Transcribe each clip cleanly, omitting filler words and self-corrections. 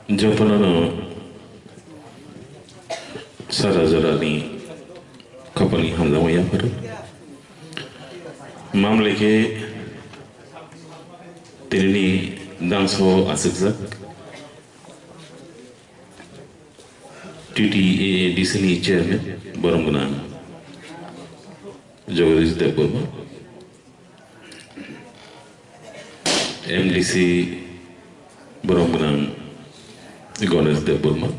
Japanano Sarazarani Kapani Hamdamaya Paru Mamleke Tirini Danso Asikzak TTA DCNI Chairman Boromuna Jagadish Deburma MDC Boromuna Gones Deburma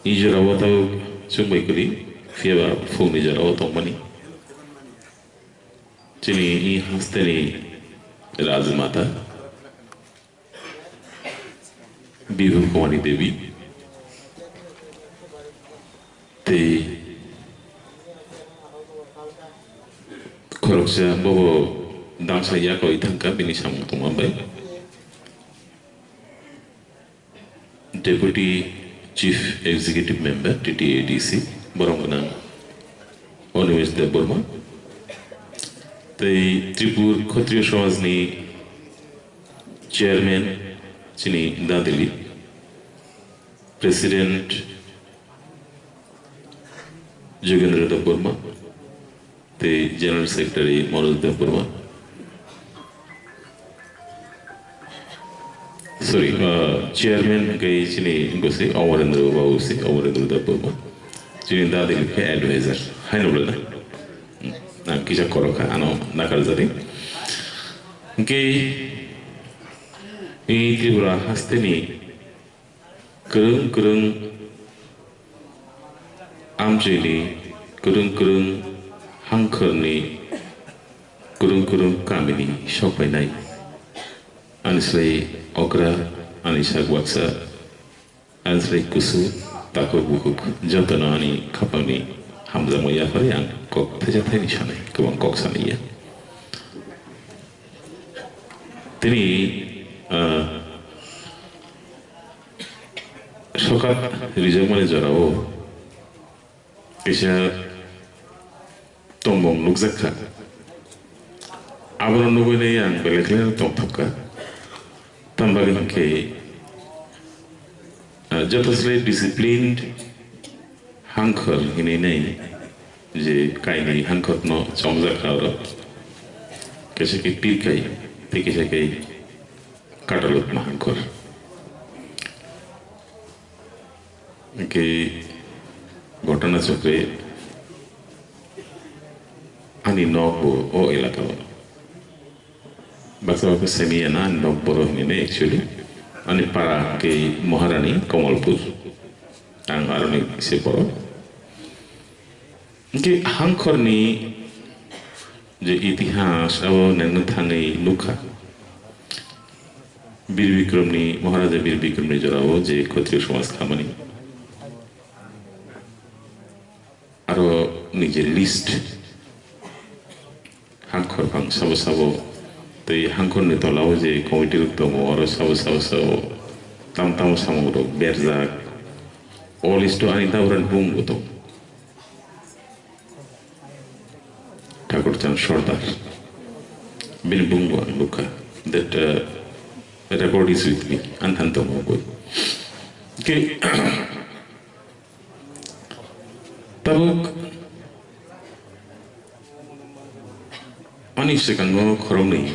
Ijarawata Sumbaikuri Fiaba Fumi Jarawata Mani Chini Hastani Razmata Bihu Kumani Devi Te Koroksa Bobo Dansa Yako Itanka Binisam Tumambai Deputy Chief Executive Member TTADC Boromana Onimis de Burma The Tripur Khatriya Samajni Chairman Chini Dadili President Jogendra de Burma The General Secretary Manoj de Burma Sorry, Chairman Gai Chini Ngosi Amarendra Bausi Amarendra de Burma Chini Dadili Advisor Hainulana Kisha Koroka ano Nakarzari Gay Tribura Hasteni Kurung Amjeli Kurung Hankerni Kurung Kamini Shopainai Anisrai Okra Anisha Waksa Anisrai Kusu Tako Bukuk Jatanani Kapani Hamza Moya Hariang Kok Tajatani Shane Kuang Kok Sania Tini Shokat Rizamane Jarao Kisha Tombong Lukzaka Abron Nubine Yang Belekler Tompaka Tambagan K Jatasle disciplined Hanker in a name, the Kaini Hankot no Chomza Kaura Kasaki Pilkai, Tikisaki Kataluk Mahankor. Okay, Gotana Sokre Ani Nobu o Elakawa. Basa Semiana and Noboro actually, Ani Para K Moharani, Komalpur. Ang aroni seporo ke Hankor ni je itihas abo nenthani lukha Bir Bikram ni Maharaja Bir Bikram ni jorao je Khatriya Samaj khamani aro nije list Hankor bang sabo te Hankor ni tolao je committee tomo aro sabo tam samuro berzak all is to Anita Uran Boom Guto Takurchan Shordar Bin Bungo and Luka that record is with me and Hantomo. Okay, Tabuk Anishakango Koroni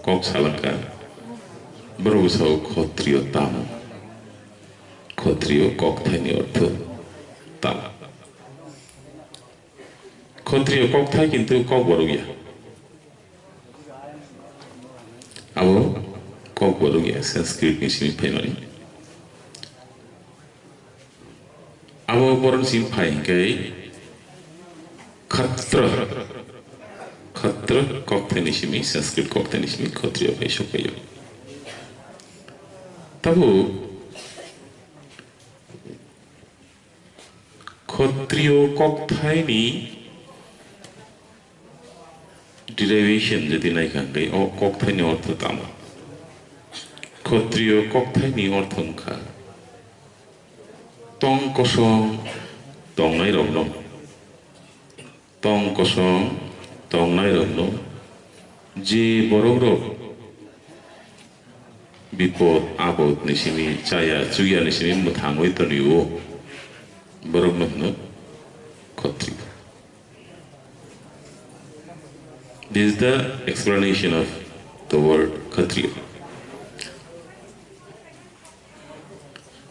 Kok Salaka Broso Kotrio Tam Khatriya Kokthai অর্থ তাম Khatriya Kokthai কিন্তু cock বড় গিয়া আবো cock বড় গিয়া সংস্কৃত মিশিমি ফাইমানি আবো বরন সিম ফাই গাই খত্র Kokthai নিশিমি সংস্কৃত Kokthai নিশিমি Khatriya ফাই সকাইও তাবো Khatriya Kokthai ni derivation যদি নাই কাঙ্গে ও Kokthai ni অর্থ তাম Khatriya Kokthai ni অর্থংখা tong kosong tong nai rong tong kosong tong nai rong je borok Bipot abot ni simi chaya chuya ni simi muthangoi to niu borok no Kshatriya. This is the explanation of the word Kshatriya.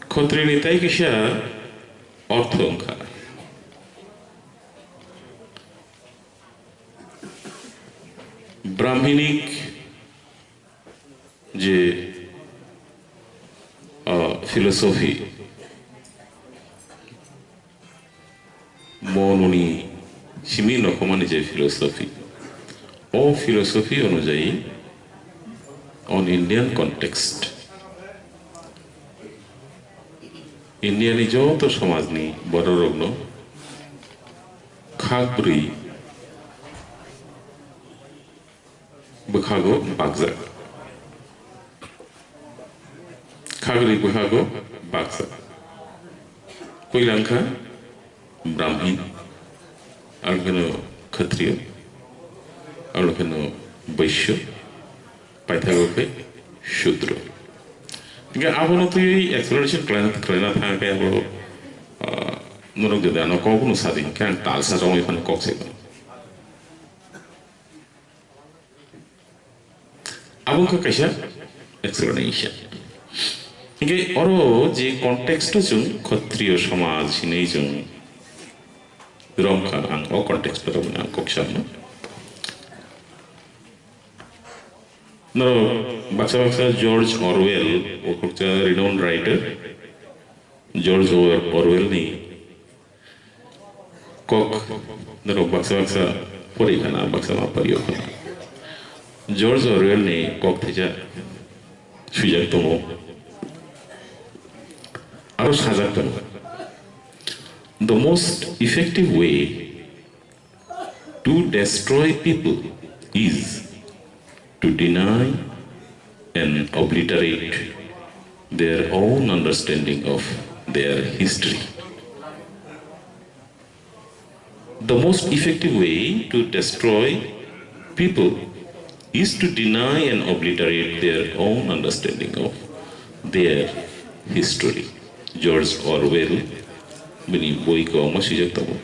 Kshatriya ni tai kisha orthongka. Brahminic je philosophy mononi simi rokomani je philosophy o philosophy অনুযায়ী on Indian context Indian যত সমাজ নি বড় রগ্ন খাগরি বখাগো বাগজা খাগরি বখাগো বাগজা কইলাঙ্কা ব্রাহ্মণ আর কেন ক্ষত্রিয় আর কেন বৈশ্য পাইথাগোকে শূদ্র কিন্তু আবনো তুই এক্সপ্লোরেশন ক্লাইনা থাকে আবো নরক যদি আনো কখনো সাদি কেন তালসা জমা এখানে কক্সে আবুকে কাইসা এক্সপ্লেনেশন 이게 어로 제 컨텍스트 중 ক্ষত্রিয় সমাজ নেই 중 드럼카 안 컨텍스트로 그냥 꼭샤나 너 박사 조지 오르웰 오국자 renowned writer 조지 오르웰이 꼭 너 박사 포리가나 박사마 파리오카나 조지 오르웰이 꼭 되자 수작도모 아로 사작도모 The most effective way to destroy people is to deny and obliterate their own understanding of their history. The most effective way to destroy people is to deny and obliterate their own understanding of their history. George Orwell bini boi ko ma sujak tabo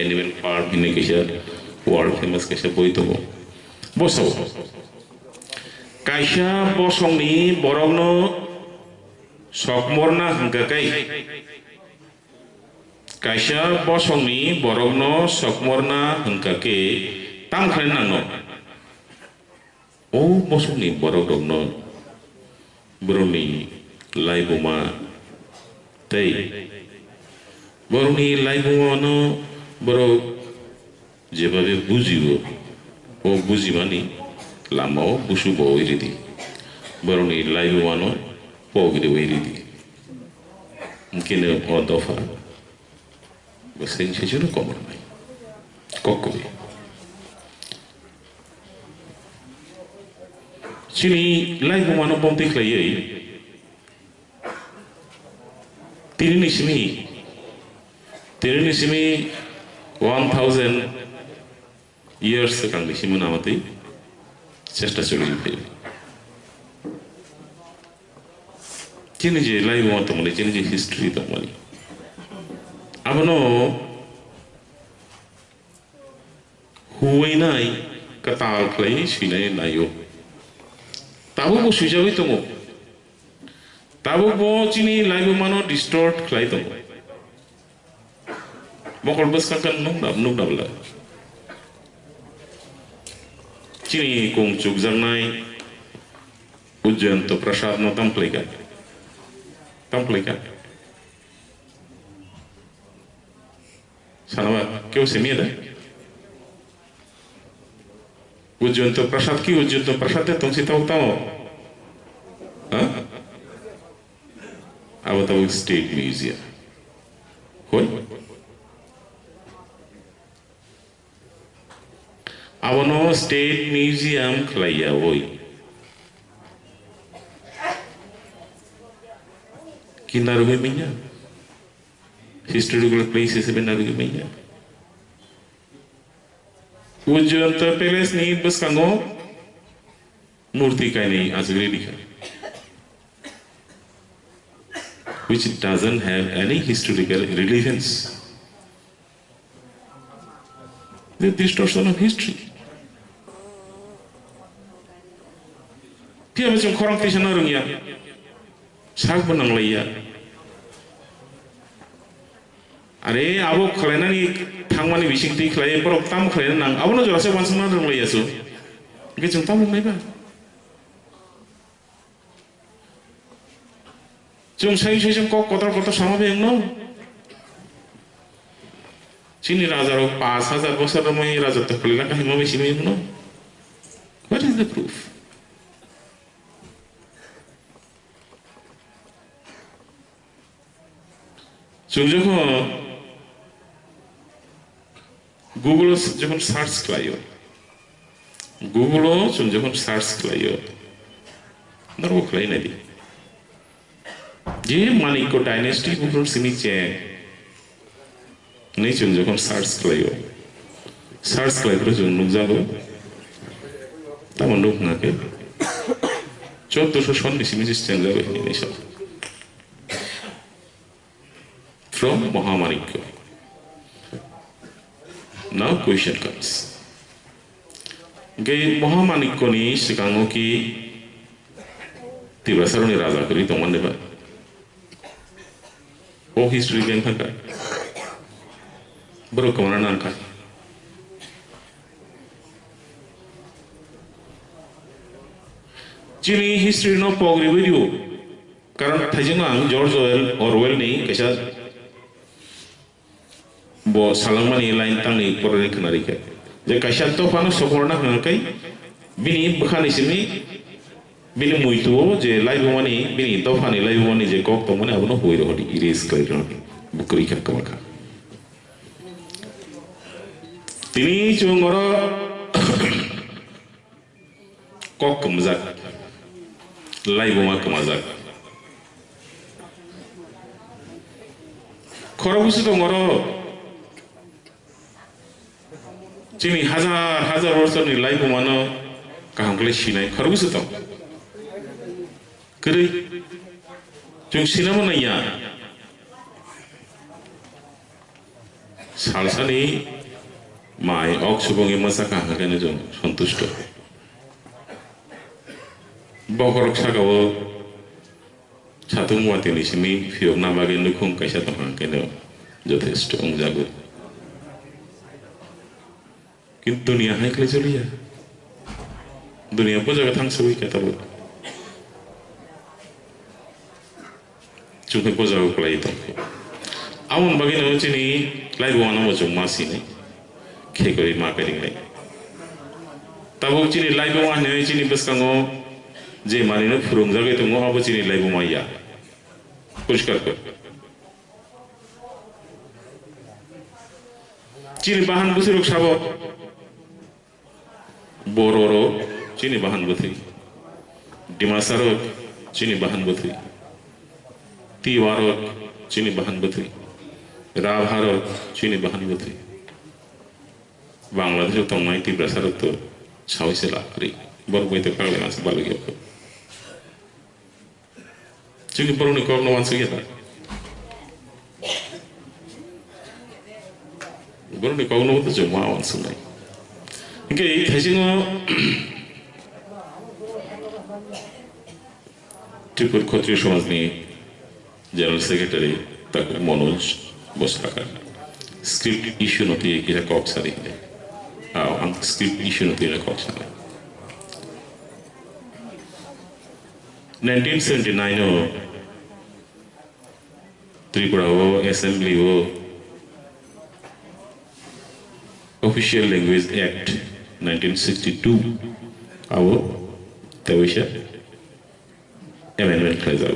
animal farm hine kisha world famous kisha boi tabo boso kaisa bosongni borogno sokmorna hangkakai kaisa bosongni borogno sokmorna hangkake tangkhre nangno o bosongni borogno boroni laiboma tei বরনি লাইবনো বড় যেভাবে বুঝিব ও বুঝিবানি লামাও বুঝুব ওইরিদি বরনি লাইবনো পগিরে ওইরিদি কিনে ও দফা বসেন সেজন্য কমর নাই ককবে চিনি লাইবনো বমতে খাইয়ে তিনি নিসমি Tirisimi 1000 years kang simun amati chesta choli pe chini je live mo to mali chini je history to mali abono huwai nai katal klai sinai nayo tabu bo sujawi to mo tabu bo chini live mano distort klai to Mokol bus kan nuk dabla. Chini kung chuk zarnai ujian to prasad no tamplika. Sanawa kyo semida. Ujian to prasad ki ujian to prasad te tong si tau tau. Huh? Awatau State Museum. Hoi? Avano State Museum khlaiya oi kinarugi minya historical places benarugi minya ujjanta palace ni bas kango murti kai nahi azgri dikha which doesn't have any historical relevance. The distortion of history. Kia macam korang tisan orang ya, sak benang laya. Are abo kalena ni thangmani bising ti kalaya perok tam kalena nang abo no jelasnya wansana orang laya so. Kita tamu mai ba. Jom saya kok kotor sama beng no. Sini raja ro 5,000 bosar ramai raja tak kalena kahit mau besi mai no. What is the proof? যখন Google যখন search করাইও Google যখন search করাইও narrow করাই না দি যে মানিক dynasty Google Simi চে নেই যখন search করাইও search করাইও যখন নুকজাগো তেমন লোক নাকে 1400 সন সিমি সিস্টেম যাবে এই সব from Mahamarikyo. Now question comes. Gay Mahamarikyo ni sikango ki tibasaro ni raja kuri toman deba. O history game ka. Bro kamana nangka. Chini history no pogri video. Karan thajingang George Orwell ni kaisa bo salangmani lain tangni porani kanari ka je kaishan to pano sokorna kai bini bukhani sini bini muito je live mani bini to phani live mani je kok to mane abono hoiro hodi erase kai ron bukri ka kamaka tini chungoro kok kamzak live ma kamazak khorobusu to ngoro Jimmy hazar वर्षों नि life मानो kahangkle sinai kharbus to kiri jung sinamo naya salsani mai ok subongi masa kahangkene jung santushto bokorok sagawo chatung watini simi fiok nabage nukhung kaisa to kahangkene jotheshto ongjago কিন্তু দুনিয়া হাইকলে চলিয়া দুনিয়া পজাga থাংসবই কেতাবো চুকে পজাগো কলাই তো আমন বাগিনা চিনি লাইবো আনামো জং মাসি নাই খেকরি মাকারিং নাই তাবো চিনি লাইবো আনে চিনি বসকাঙ্গো যে মানিনো ফুরুং জাগে তো আবো চিনি লাইবো মাইয়া পরিষ্কার কর চিনি বাহান বুসিরক সাবো Bororo chini bahan buthi Dimasaro chini bahan buthi Tiwaro chini bahan buthi Rabharo chini bahan buthi Bangladesh tongmai Tibrasaro to Chawise lakri Borboy te pagle mas balugyo Chini poruni kor no wansu yeta Boruni kor no to joma wansu nai Okay, 대신어 Tripur Khatri Samajni General Secretary Tak Manoj Bosrakar script issue noti kira kok sari ang script issue noti na kok sari 1979 o Tripura o Assembly o Official Language Act 1962 our Tawisha amendment clause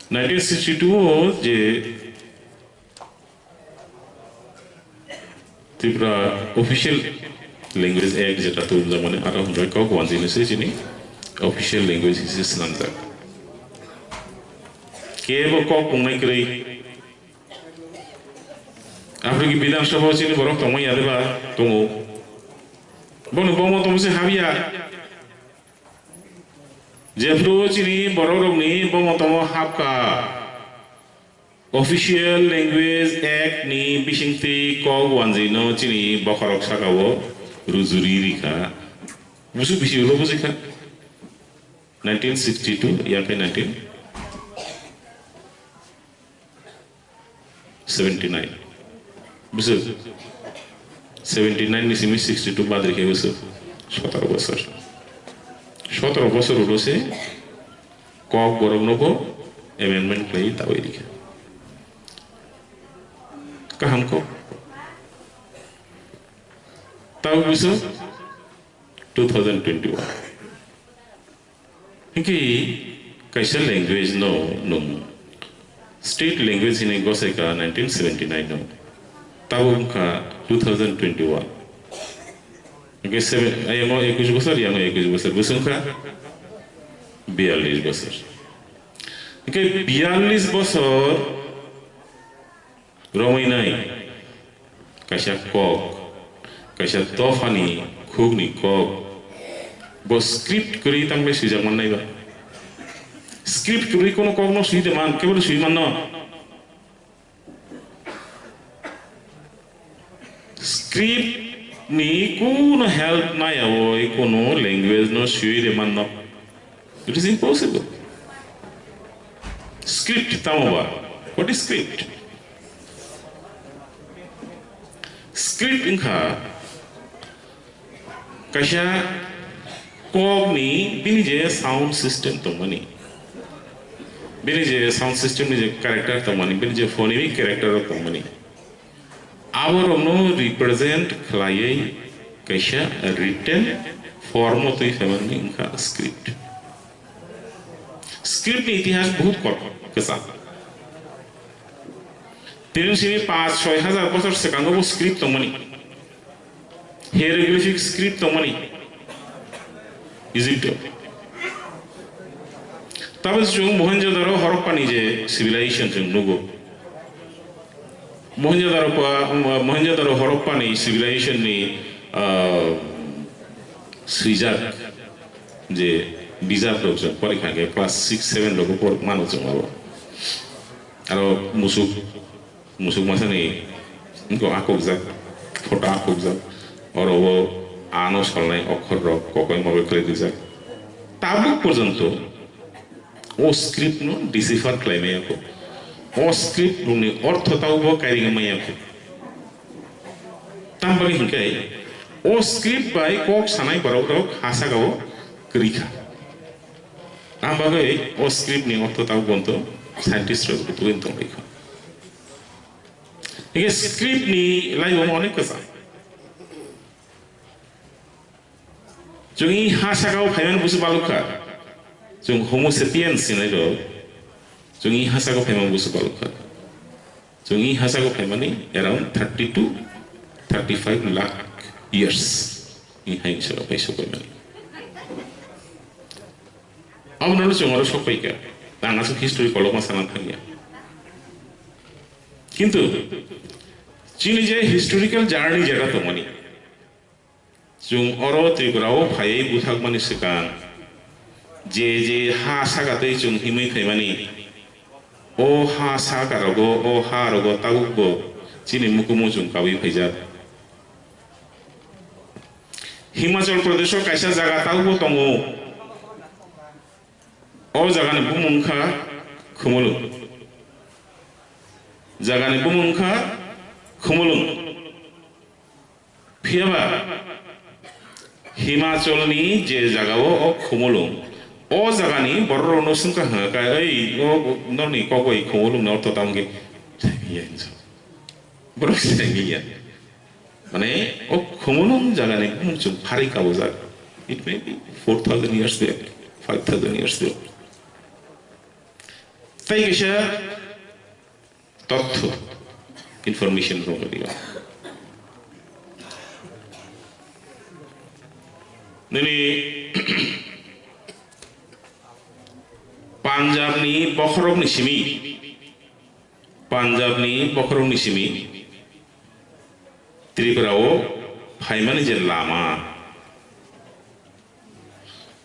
1962 je Tripura Official Language Act jeta to zamane ara hundra kok wanjine se jini official language is nanjak kebo kok pungai krai Afriki bidang sabah sini borok tongmo ya deba tongo bono bomo tongmo se habia जेफ्रो चिनी बर'रंनि बमतम हाबका official language act नि बिसिंथि कग वानजिनो चिनी बखरक साकावो रुजुरि रिखा बुसु बिसिउलो बुजिखा 1962 याके 1979 बुसु 79 निसिमी 62 बाद रिखे बुसु 17 বছর 17 বছর হলোছে কক বরংনবো amendment ক্লেই তাওই রিখে kaham ko tahu bisa 2021 ini kaisa language no state language ini gosai ka 1979 no tahu ka 2021 ini ayam 21 besar yang 21 besar busung ka 42 besar ini 42 besar Romainai, kaisa kok, kaisa tofani, khugni kok, bo script kuri tambe sujak man nai ba. Script kuri kono kok no sui man, kebol sui man no. Script ni kono help nai avo, kono language no sui man no. It is impossible. Script tamoba. What is script? Script inka kaisa kog ni bini je sound system to mani bini je sound system ni je character to mani bini je phonemic character to mani our no represent khlai kaisa written form to family inka script ni itihas bahut kasa तीन से 5-6 बছর सेकांगो वो script तो money हिएरोग्लिफिक script तो money Egypt तब जो मोहनजोदारो हरप्पा निजे civilisation जो नुगो मोहनजोदारो हरप्पा नि सिविलाइजेशन नि सुइजाक जे डिजार्व लोग जो परीक्षा के क्लास 6-7 लोगों पर मानो जो आरो musuk masa ni inko akok zak phota akok zak और वो आनो सलनाय अक्षर रक ककय माबे करे दिजा ताबु पर्यन्त ओ स्क्रिप्ट नो डिसिफार खालामनाय आको ओ स्क्रिप्ट नि अर्थतावबो कायरिङै मायाको तामबागै हिंखाय ओ स्क्रिप्ट बाय कक सानाय बराव हासागाव क्रिखा तामबागै ओ स्क्रिप्ट नि अर्थताव बन्त साइन्टिस्ट रक तुइन तंगैखा ये स्क्रिप्ट नि लाइव अनेक कसा जोंनि हासागाव फायमान बुसु बालुखा जों होमो सेपियन्स सिनाय दो जोंनि हासागाव फायमान बुसु बालुखा जोंनि हासागाव फायमानि अराउंड 32-35 लाख इयर्स इ हाइसागाव फायसो फायमानि अब नलो जोंरो सफायका आंनासो हिस्टरी कलमा साना थांगिया किंतु चीनी जे हिस्टोरिकल जार्नी जगह तो मनी जों अरो त्रिपुराओ फायै बुथाक मानि सिगां जे हा सागातै जों हिमै फैमानि ओ हा सागारगो ओ हा रगो तागुगो चीनी मुकुमु जों कावै फैजा हिमाचल प्रदेशो कायसा जागा तागुगो दङो ओ जागानि बुमुंखा खोमोलो जागानि बुमुंखा खोमोलों फियाबा हिमाचलनि जे जागाओ ओ खोमोलों ओ जागानि बररनो सुंका हका ओइ ओ ननि कगय खोमोलों न अर्थ तांगे यानसो बरक सेंगिया माने ओ खोमोलों जागानि बुमुंचुं फारिकाबो जा it may be 4000 years back 5000 years back ताइगेशा तथ्य information from the Nini Punjab ni Bokhrok Nishimi Punjab ni Bokhrok Nishimi Tripurao Phaimani je lama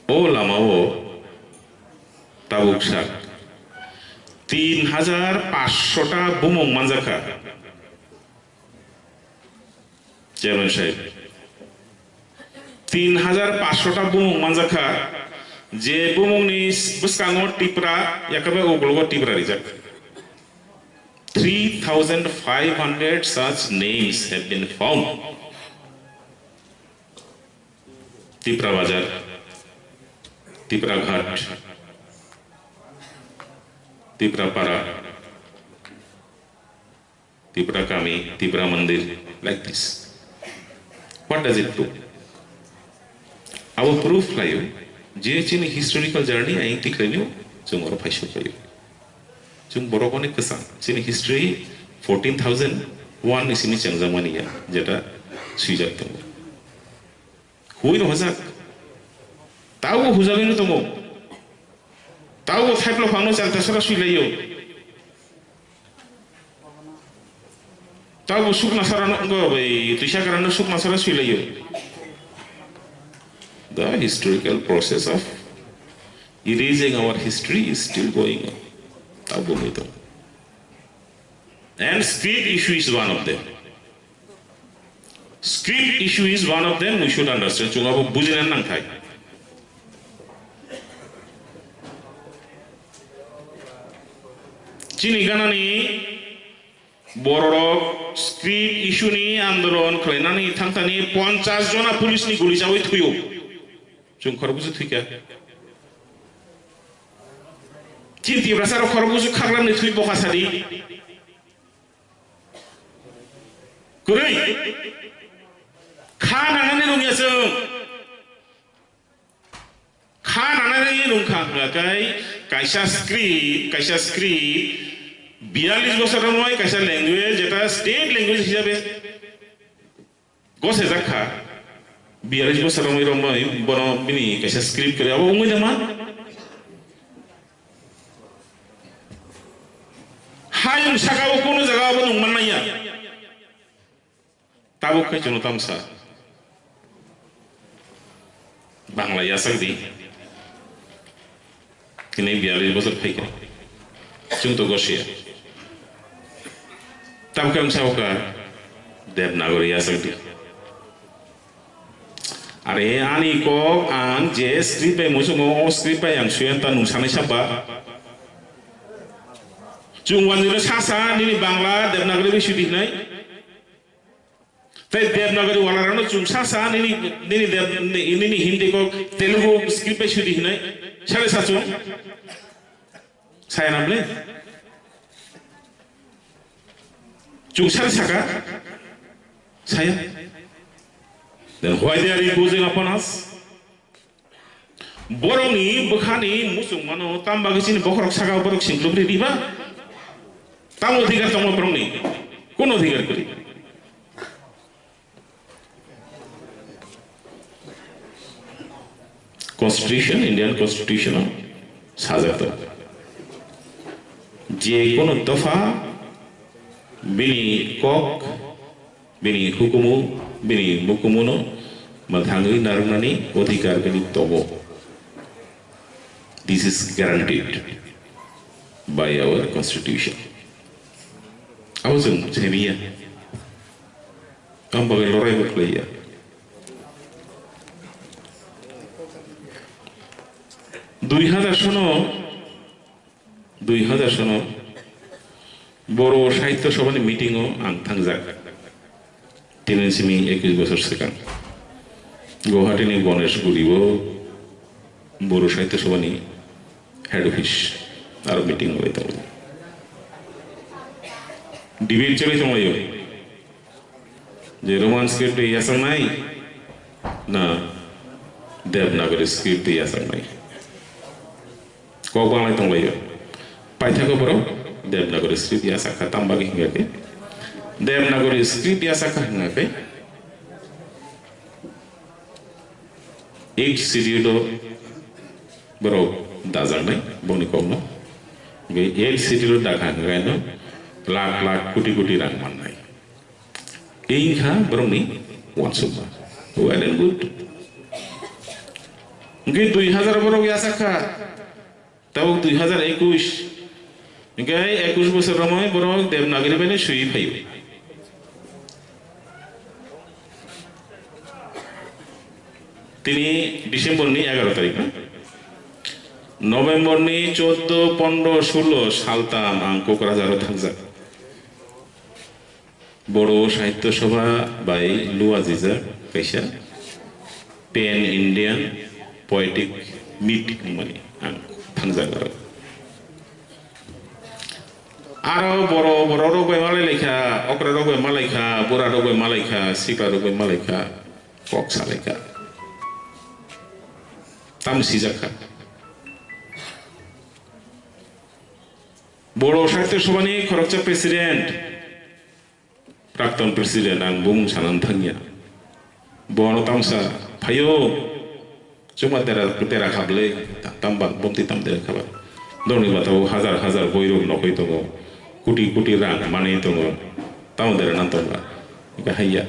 O lama o তাবুক শাক 3500টা বুমং মানজাখা চেয়ারম্যান সাহেব 3500টা বুমং মানজাখা যে বুমংনি বসকাঙো টিপরা একেবারে ওগুলো Tipra রিজাক 3,500 such names have been found. Tipra Bazar, Tipra Ghat, Tipra Para, Tipra Kami, Tipra Mandir, like this. What does it do? Our proof layo, je historical journey I think layo, tomorrow paisho layo. Jung borokone kesan, sini history 14,001 di sini yang zamania, jeda sujat temu. Hui no hazak, tahu huzak ini temu, tahu type lo fano cel terserah suilayo, tahu suk nasarano enggak, itu sih karena suk nasarano suilayo. The historical process of erasing our history is still going on. And script issue is one of them. Script issue is one of them. We should understand. Chunga bo bujinen nang thai. Chini gana ni borok script issue ni andolon khlena ni thangtani 50 jona police ni guli jawai thuyo. Chung khorbuju thika. Cinti berasal korbusu karlam ni thui bokasari. Kurui, khan anane dunia seng, khan anane nungkha ngakai, kaisa script, 42 বছর নয় কাইসা language যেটা state language হিসাবে গসে জাখা 42 বছর নয় বন বিনি কাইসা script করে আবো উঙ্গই জামা হায়ুং সাকাও কোনো জায়গা আবো নুমান নাইয়া তাবো খাই জন্য তামসা বাংলা ইয়াসাক দি কিনে 42 বছর ফাইকা চুংতো Gausia tamkang sauka Devnagari yasak di are ani ko ang je script ay musumo o script ay ang suyenta nung sanay saba chungwan nila sasa nini Bangla Devnagari bisudi nai tay Devnagari wala rano chung sasa nini Hindi ko Telugu script ay sudi nai sare sa chung saya namle Jungsar saka saya dan why they are imposing upon us borongi bukhani musung mano tambah sini bokrok saka borok singklub di ba tamu thigar tamu borongi kono thigar kori constitution Indian constitution sajata je kono dafa bini kok bini hukumu bini mukumuno mathangi narunani odhikar bini tobo this is guaranteed by our constitution awasung chemiya ambagai lorai buklaya 2000 sono বড় সাহিত্য সভার মিটিংও আংথাং যাক তিনসিমি 21 বছর সেকান গুয়াহাটি নি গণেশগুড়িব বড় সাহিত্য সভানি head office আর meeting হইতো debate চলে সময় যে রোমান স্ক্রিপ্ট ইয়াসাং নাই না দেবনাগরী স্ক্রিপ্ট ইয়াসাং নাই কক বাংলায় তংলাইও পাইথাকো বড় Devnagari script ya saka tambagi ngate Devnagari script ya saka ngate 8 studio bro dazang nai boni komno ge 8 studio dakha ngano lakh koটি rang man nai ei kha bro ni wansuma well and good ge 2000 bro ya saka তাও 2021 গাই 21 বছর সময় বড় দেবনাগরী মানে শুই five তিনি December নি 11 তারিখ November নি 14 15 16 সালতাম আং কোকরাঝারও থাকজাক বড় সাহিত্য সভা বাই লুয়াজিজা কাইসা পেন ইন্ডিয়ান পোয়েটিক মিট মানে আং থাকজাক আরো বড় বড় রোগে মালাইলেখা অকরা রোগে মালাইখা বুড়া রোগে মালাইখা সিকা রোগে মালাইখা কক্সা লেখা তামসি জাখা বড় সাহিত্য সভা নিয়ে খরকচা প্রেসিডেন্ট প্রাক্তন প্রেসিডেন্ট আং বুং সানান থাঙ্গিয়া বন তামসা ফাইও cuma tera khable tambang bomti tam tera khabar doni batao হাজার হাজার বৈরব নকই তঙ্গ কোটি কোটি রাং মানে তঙ্গ তামদের নান্তঙ্গা গাহাইয়া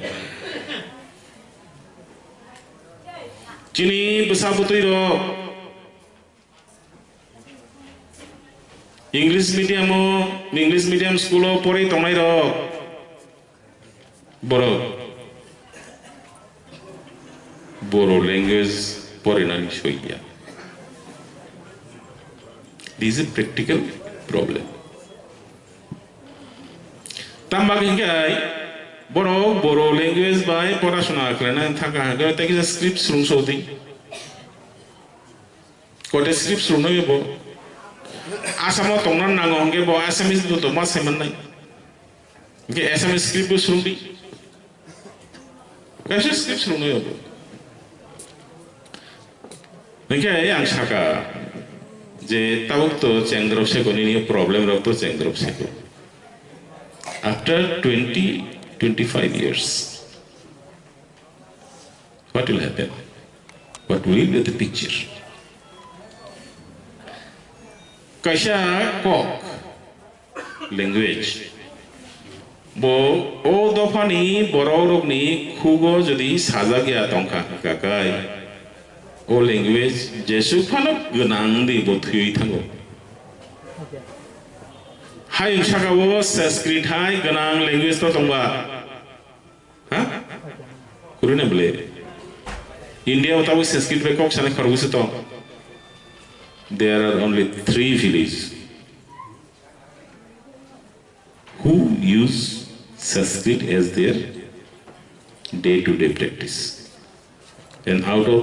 চিনি বসাবতই র ইংলিশ মিডিয়াম স্কুল পড়ে তংনাই র বড় ল্যাঙ্গুয়েজ পড়ে না সইয়া This is a practical problem. Tambagai boro language by porashona klena thaka ga take a scripts room sodi. Kote scripts room no bo. Asamo tongnan nangongge bo SMS to ma seman nai. Ge SMS scripts room di. Kaise scripts room no bo. Nge yang saka যে তাও তো চেংদ্রব শেখো নিয়ে problem রাখতো চেংদ্রব শেখো after 20-25 years what will happen, what will be the picture kaisa kok language bo o dofani bororokni khugo jodi saja gya tongkha kakai o language jesu phano gnang di bothui thango hai shakawo sanskrit hai gnang language to tongba ha kurina bole india utabu sanskrit be kok sane khargus to there are only 3 villages who use sanskrit as their day to day practice. And out of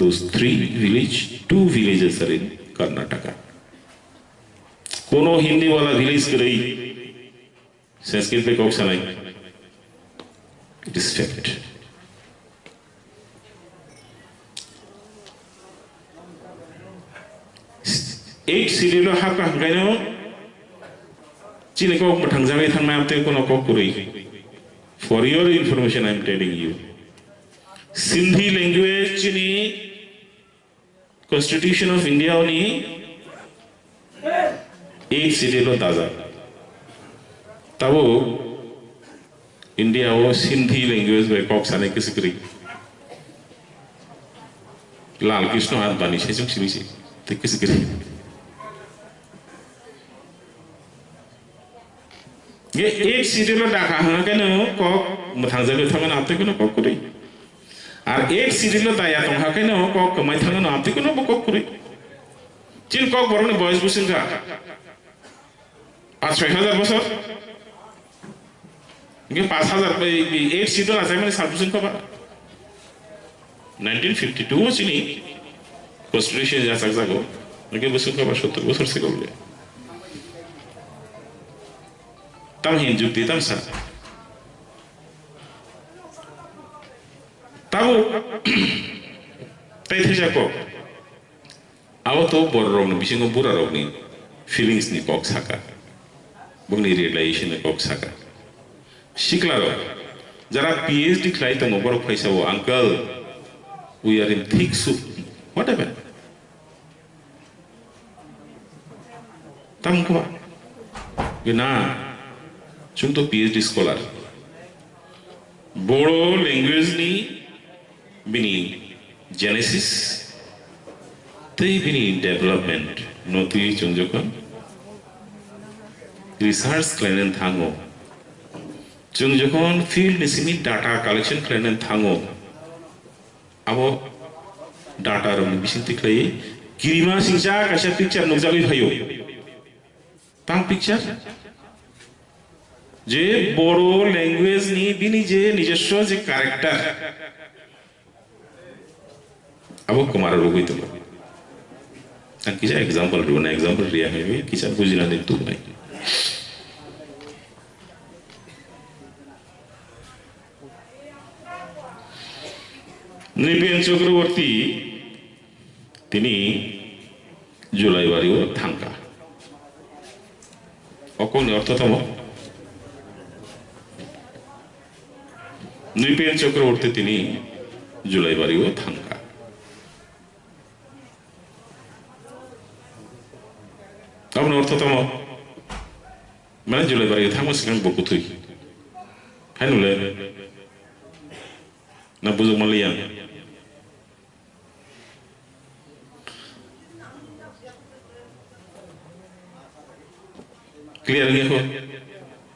those 3 villages, 2 villages are in Karnataka. Kono Hindi wala village karai Sanskrit pe kok sanai. It is fact. Eight serial haka hangaino chine kok mathangjangai thangmai amte kono kok kurei. For your information I am telling you. Sindhi language chini Constitution of India oni 8 serial daza tabo India o Sindhi language be kok sane kisikri Lal Krishna hat bani sejum sirisi te kisikri ye 8 serial dakha hana keno kok mathangjabe thangana apte kono kok kori আর এক Cyril দায়া তোমরা কেন cock কমাই থাঙ্গ না আপনি কোন cock করি চিন cock বরনে বয়স বুঝিন কা 5-6,000 বছর গে 5,000 এই সিরিল আছে মানে সার বুঝিন কবা 1952 চিনি কনস্টিটিউশন যা সাকজাগো গে বুঝিন কবা 70 বছর সে করলে তাম হিন যুক্তি তাম সা tahu tadi saya kok awak tu borong ni bising ngubur arok ni feelings ni kok saka bukni realization ni kok saka shiklaro jara PhD kelai tu ngubur paisa wo uncle we are in thick soup what happened tam ko gina chung to PhD scholar boro language ni bini genesis, they bini development. noti chungjokon research klenen thango chungjokon field ni simi data collection klenen thango abo data rom bisinti klai kirima singja kaisa picture nukjagoi phayo tang picture je boro language ni bini je নিজস্ব যে character abo kumara rogoi to tang kisa example do na example ria hebe kisa bujina de tu nai Nripen Chakraborty তিনি জুলাই বাড়িও থাঙ্কা অকনি অর্থতম নৃপেন চক্রবর্তী তিনি জুলাই বাড়িও থাঙ্কা আপনার অর্থতম মানে জুলাই বাড়িও থাঙ্কা সেখানে বকুথুই ফাইনুলে না বুঝুক Malia clear nggih kok?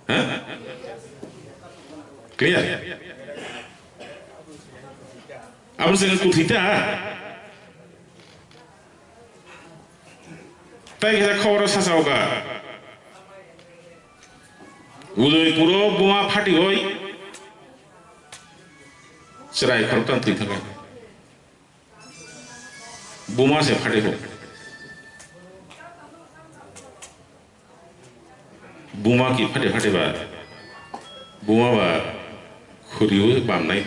Hah? Clear? Apa sing kuthita? Tai kita khobor sasauga. Udaipuro boma phati hoi. Serai khortan thi thaka. Boma se phati ho. बुमा की फटे फटे बा बुमा बा खुरियो बामनाय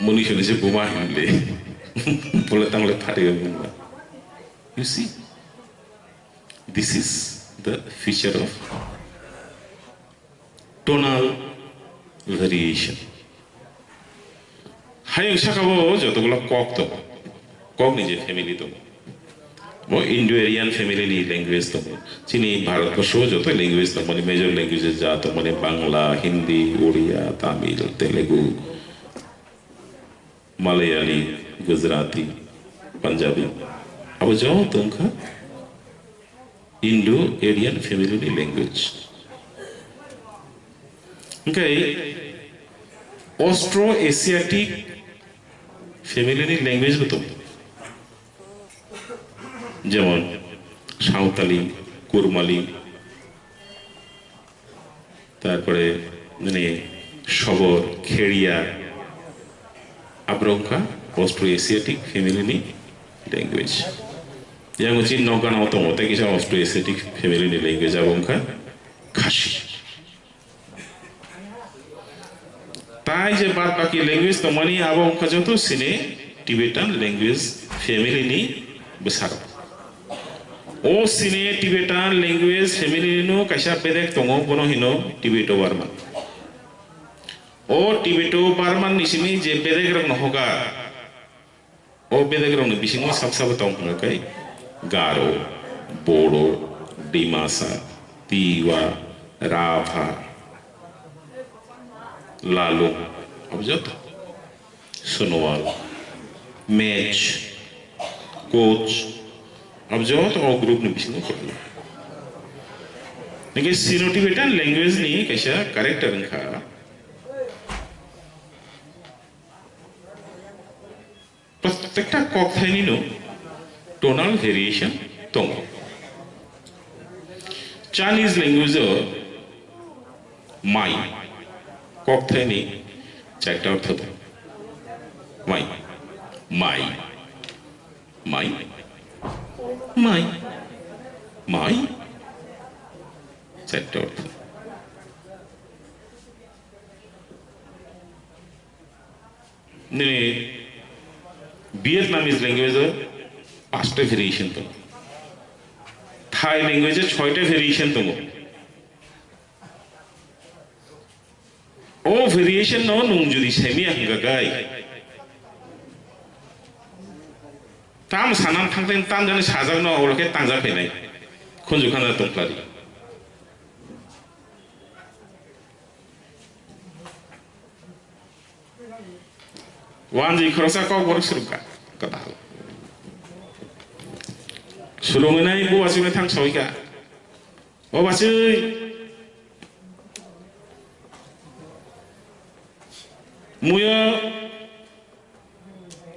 मुनिशनि से बुमा हिमले बोले तंगले फटे बुमा you see this is the feature of tonal variation hayo shakabo jotogulo kok to kok nije family to वो Indo-Ariane family language तो चीनी भारत का शो जो तो लैंग्वेज तो मने मेजर लैंग्वेजेस जा तो मने बांग्ला हिंदी उड़िया तमिल तेलुगु मलयाली गुजराती पंजाबी अब जाओ तो उनका इंडो-एरियन फैमिली लैंग्वेज उनका ऑस्ट्रो-एशियाटिक फैमिली लैंग्वेज तो যেমন সাঁওতালি কুরমালি তারপরে মানে সবর খেড়িয়া আব্রঙ্কা অস্ট্রো এশিয়াটিক ফ্যামিলি ল্যাঙ্গুয়েজ যেমন হচ্ছে নৌকা নতমতে কিছু অস্ট্রো এশিয়াটিক ফ্যামিলি ল্যাঙ্গুয়েজ আব্রঙ্কা খাসি তাই যে বাদ বাকি ল্যাঙ্গুয়েজ তো মানে আব্রঙ্কা যত সিনে টিবেটান ল্যাঙ্গুয়েজ ফ্যামিলি নি besar o sine tibetan language family no kaisa bedek tongo bono hino tibeto barman o tibeto barman nisimi je bedek rok no hoga o bedek rok no bisingo sabsab tong kai garo bodo dimasa tiwa rava lalu abjot sonowal mech coach अब जो तो और group ने बिल्कुल कर लिया लेकिन सिनो-टिबेटन language नहीं कैसा कैरेक्टर इनका प्रत्येक कॉक्थाइनी नो टोनल वेरिएशन तोंगो चाइनीज लैंग्वेज माई कॉक्थाइनी चेक आउट होता माई माई माई माई माई checked out ने Vietnamese language पांचटे वेरिएशन तो थाई लैंग्वेज छयटे वेरिएशन तो ओ वेरिएशन नो नुंजुरी सेमिया हंगागाई ताम सानाम थांथें ताम जाने साजाक न अवलके तांजा फैनाय खुनजुखाना तंफ्लारि वान जी खरसा को वर्क सुरुका कथा Sulunganay bu wasu na thang sawika. O wasu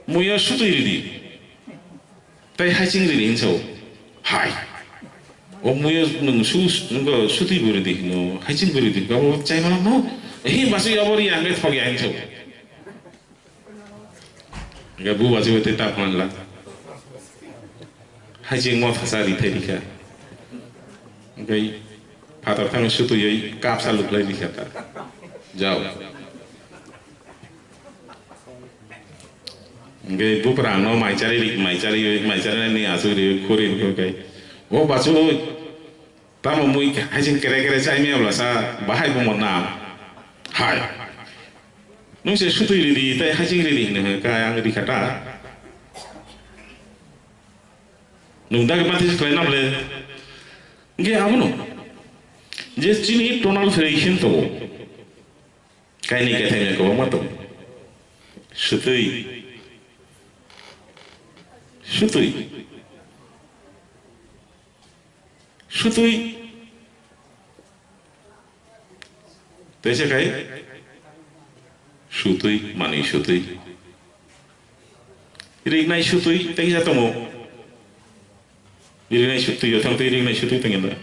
muya sutu iri. Tai hajing iri insau. Hai. O muya nung sutu iri no hajing iri kau cai malam no. Wasu yabori yang get hogi insau. Enggak bu wasu itu tak manlah. Hajing mau fasari terika. Enggak patah tang sutu yai kapsal luklai dikata. Jauh. Enggak bu perang no mai cari ni asuri kurin kau. Oh basu tamu mui hajing kere cai ni abla sa bahai bu mana. Hai. Nung se sutu iri tai hajing iri ni kaya ang dikata. Nung dah mati sekali nam le. Enggak apa no. Just ini tonal variation tu. Kayak ni katanya kau matu. Sutui. Tese kai? Sutui, mani sutui. Irinai sutui, tegi satu mo. Irinai sutui, otang tu irinai sutui tengen dah.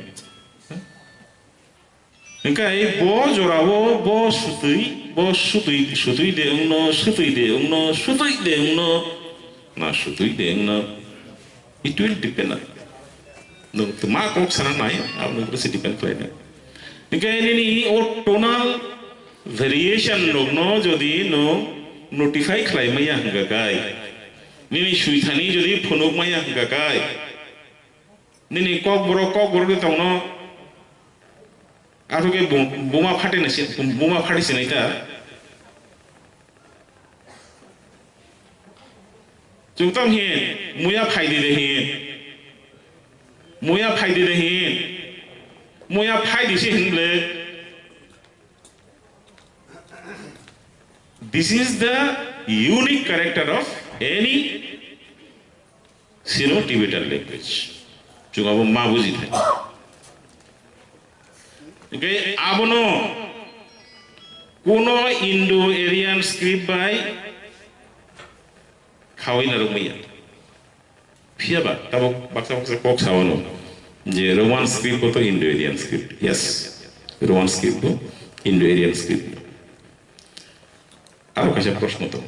Engkai bo jorawo, bo sutui de ungno. Na sutui de ungno. It will depend. No, mak ok sana nai, abu bersi depend kena. Engkai ini tonal variation no jodi no notify klai maya hingga kai. Nini suithani jodi phonok maya hingga kai. Nini kok boro ke tongno. Aku ke bunga fati sini ta. Cungtam hin, muya faidi dehin. Muya faidi sih hingle. This is the unique character of any Sino-Tibetan language. Cuma apa mabuzi tu. Okay, abono kuno Indo-Aryan script by Khawin Arumia. Siapa? Tahu baksa kok sawono. Je Roman script atau Indo-Aryan script? Yes, Roman script tu Indo-Aryan script. Aku kasih प्रश्न तो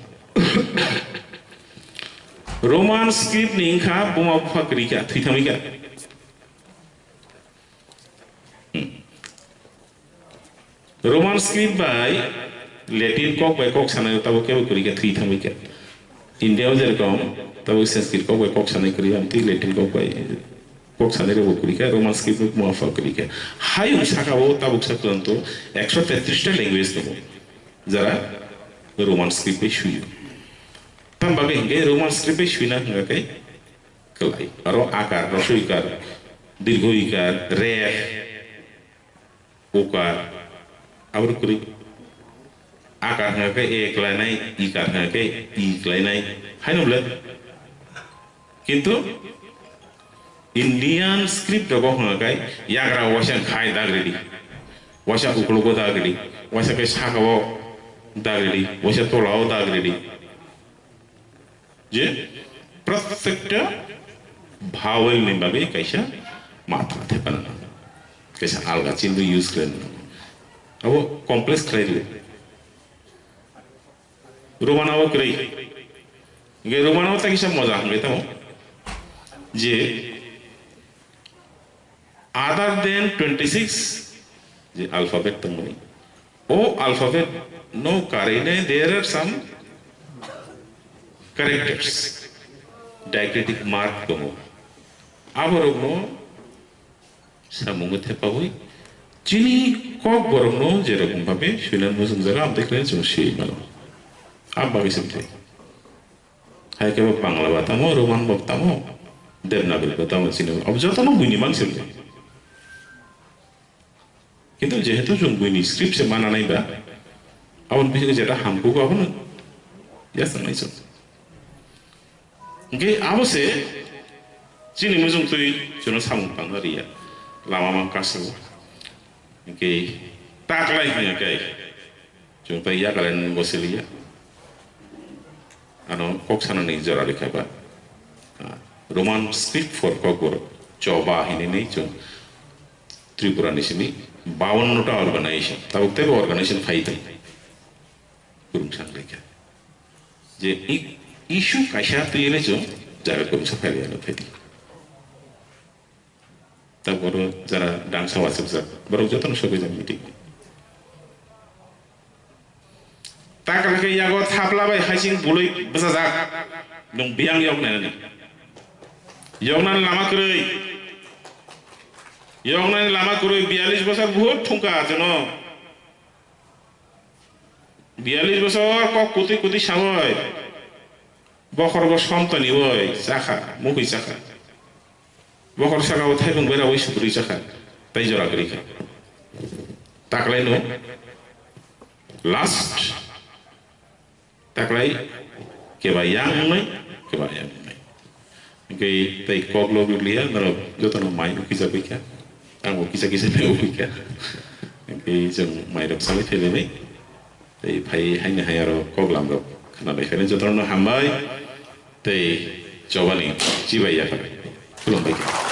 Roman script नहीं खा बुमा बुफा करी क्या थी थमी क्या Roman script by Latin कॉक सना तब क्या वो करी क्या थी थमी क्या इंडिया में जर कौन तब वो संस्कृत कॉक सना करी हम थी लैटिन कॉक सना रे वो करी क्या रोमान स्क्रिप्ट में बुमा बुफा करी क्या हाई उनसा का वो तब उनसा तो 133 लैंग्वेज तो जरा Roman script issue. Tambah ke Roman script issue na enggak kayak kelai. Aro akar, rosu ikar, dirgo ikar, ref, ukar, abur kuri. Akar enggak kayak kelai nai, ikar enggak kayak kelai nai. Hai no belat. Kintu Indian script dogo enggak kayak yagra wasya khai dagredi, wasya uklogo dagredi, wasya kayak sakawo दागरेडी वैसे तो लाओ दागरेडी जे प्रत्येक भावल में बाबे कैसा मात्रा थे पन्ना कैसा अलगा चिंदु यूज करना अब कॉम्प्लेक्स क्राइले रोमानावा क्राइ ये रोमानावा तक कैसा मजा हम लेता हूँ जे other than 26 जे अल्फाबेट तंगनी ओ alphabet no karine there are some characters diacritic mark kono aborogno samungu thepawoi chini kok borogno jerokom bhabe shunan mojun jaga am deklen joshi mano abba bisemte hai ke bangla batamo roman batamo devnagari batamo chini objotono buini mangsemte kintu jehetu jung buini script se mana nai ba awal bisa jadi hampu kau apa nu? Ya sama itu. Okay, apa sih? Sini muzung tui jono samung pangari ya lama mangkasu ke tak lagi nya kai jumpa ya kalian bosilia ano kok sana nih jara lekaba Roman script for kogor coba ini nih cung Tripura di sini 52 organization tahu tebe organization faida kurung sang leka je isu kasha tu ini cung jaga kurung sa faida no faida তারপর যারা dance আছে বড় যতন সবে যান meeting তাকালকে ইয়াগো থাপলাবাই হাইসিং বুলই বসা যা দং বিয়াং ইয়গনান লামা কই 42 বছর বহুত ঠুকা যেন 42 বছর কক কোটি কোটি সাময় বখর বস সন্তানি ওই চাখা মুখই চাখা বকর সাকাও থাইবং বেরা ওই সুপুরি চাখা তাই জরা করিখা তাকলাই নো লাস্ট তাকলাই কেবা ইয়াং নাই cái tay kok lo biblia naro jotono mai no kisa bika ango kisa me bika cái jeng mai ro sami thele nei tay phai haine hayaro kok lam ro khana dai khane jotono hambai tay jobani jibai ya kulum bika